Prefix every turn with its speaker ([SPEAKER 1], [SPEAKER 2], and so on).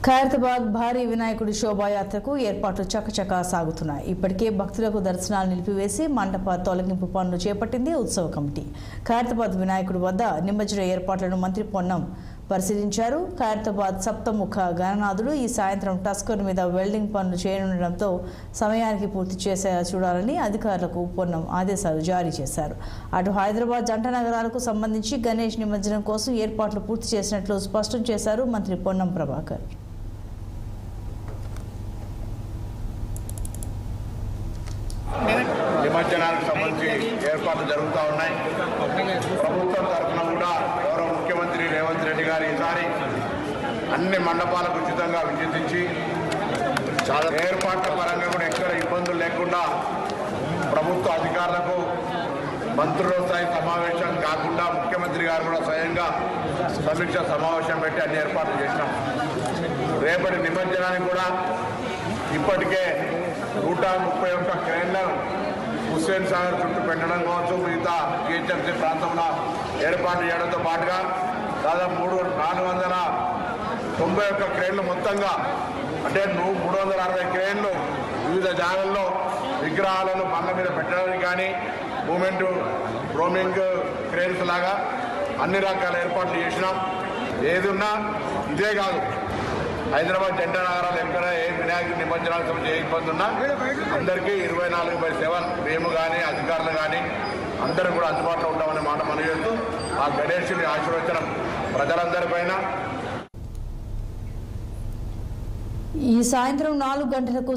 [SPEAKER 1] ఖైరతాబాద్ భారీ వినాయకుడి శోభాయాత్రకు ఏర్పాట్లు చకచకా సాగుతున్నాయి. ఇప్పటికే భక్తులకు దర్శనాలు నిలిపివేసి మండప తొలగింపు పనులు చేపట్టింది ఉత్సవ కమిటీ. ఖైరతాబాద్ వినాయకుడి వద్ద నిమజ్జన ఏర్పాట్లను మంత్రి పొన్నం పరిశీలించారు. ఖైరతాబాద్ సప్తముఖ గణనాథుడు ఈ సాయంత్రం టస్కర్ మీద వెల్డింగ్ పనులు చేయనుండటంతో సమయానికి పూర్తి చేసేలా చూడాలని అధికారులకు పొన్నం ఆదేశాలు జారీ చేశారు. అటు హైదరాబాద్ జంట నగరాలకు సంబంధించి గణేష్ నిమజ్జనం కోసం ఏర్పాట్లు పూర్తి చేసినట్లు స్పష్టం చేశారు మంత్రి పొన్నం ప్రభాకర్.
[SPEAKER 2] నిమజ్జనానికి సంబంధించి ఏర్పాట్లు జరుగుతూ ఉన్నాయి. ప్రభుత్వం తరఫున కూడా గౌరవ ముఖ్యమంత్రి రేవంత్ రెడ్డి గారు ఈసారి అన్ని మండపాలకు ఉచితంగా విద్యుతించి ఏర్పాట్ల పరంగా కూడా ఎక్కడ ఇబ్బందులు లేకుండా ప్రభుత్వ అధికారులకు మంత్రుల స్థాయి సమావేశం కాకుండా ముఖ్యమంత్రి గారు కూడా స్వయంగా సమీక్ష సమావేశం పెట్టి అన్ని ఏర్పాట్లు చేసినాం. రేపటి నిమజ్జనానికి కూడా ఇప్పటికే 131 క్రేన్లను హుస్సేన్ సాగర్ చుట్టూ పెట్టడం కావచ్చు, మిగతా జిహెచ్ఎంసీ ప్రాంతంలో ఏర్పాటు చేయడంతో పాటుగా దాదాపు 491 క్రేన్లు మొత్తంగా అంటే 360 క్రేన్లు వివిధ జాగాల్లో విగ్రహాలను బండ్ల మీద పెట్టడానికి కానీ మూమెంట్ రోమింగ్ క్రేన్స్ లాగా అన్ని రకాల ఏర్పాట్లు చేసినాం. ఏది ఉన్నా ఇదే కాదు, హైదరాబాద్ జంట నగరాలు ఎక్కడ ఏ వినాయక నిమజ్జనాలకు సంబంధించి ఏ ఇబ్బంది ఉన్నా అందరికీ 24/7 మేము కానీ అధికారులు కానీ అందరూ కూడా అందుబాటులో ఉంటామనే మాట మనం చేస్తూ ఆ గణేశుని ఆశీర్వచనం ప్రజలందరిపైన.
[SPEAKER 1] ఈ సాయంత్రం 4 గంటలకు